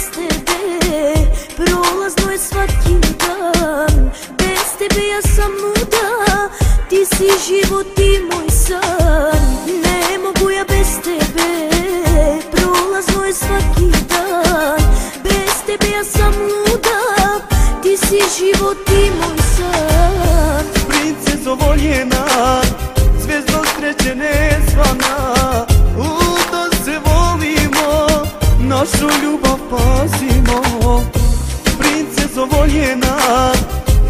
bez tebe, prolazno je svaki dan. Bez tebe ja sam luda, ti si život i moj san. Ne mogu ja bez tebe, prolazno je svaki dan. Bez tebe ja sam luda, ti si život i moj san. Princezo voljena, zvijezdo sreće nezvana, da se volimo, našu ljubav pazimo. Princezo voljena,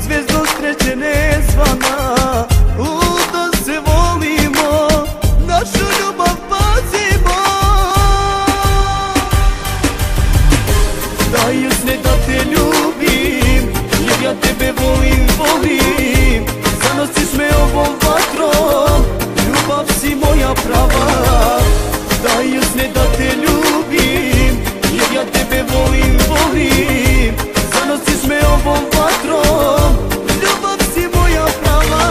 zvijezdo sreće nezvana, da se volimo, našu ljubav pazimo. Daj usne da te ljubim, jer ja tebe volim, volim. Zanosiš me ovom vatrom, ljubav si moja prava. Daj usne da te ljubim, jer ja tebe volim, volim. Zanosiš me ovom vatrom, ljubav si moja prava.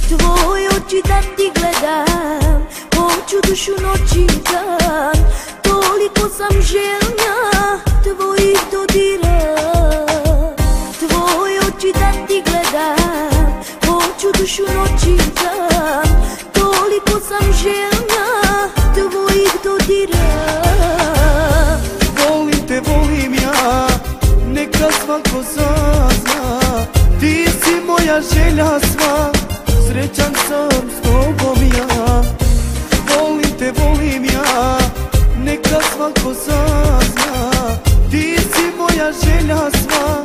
Tvoje oči da ti gledam, hoću dušu noć i dan. Toliko sam željna tvojih dodira. Tvoje oči da ti gledam, hoću dušu noć i dan. Toliko sam željna tvojih dodira. Volim te, volim ja, neka svako sazna. Ti si moja želja sva, srećan sam s tobom ja. Volim te, volim ja, neka svako sazna. Ti si moja želja sva,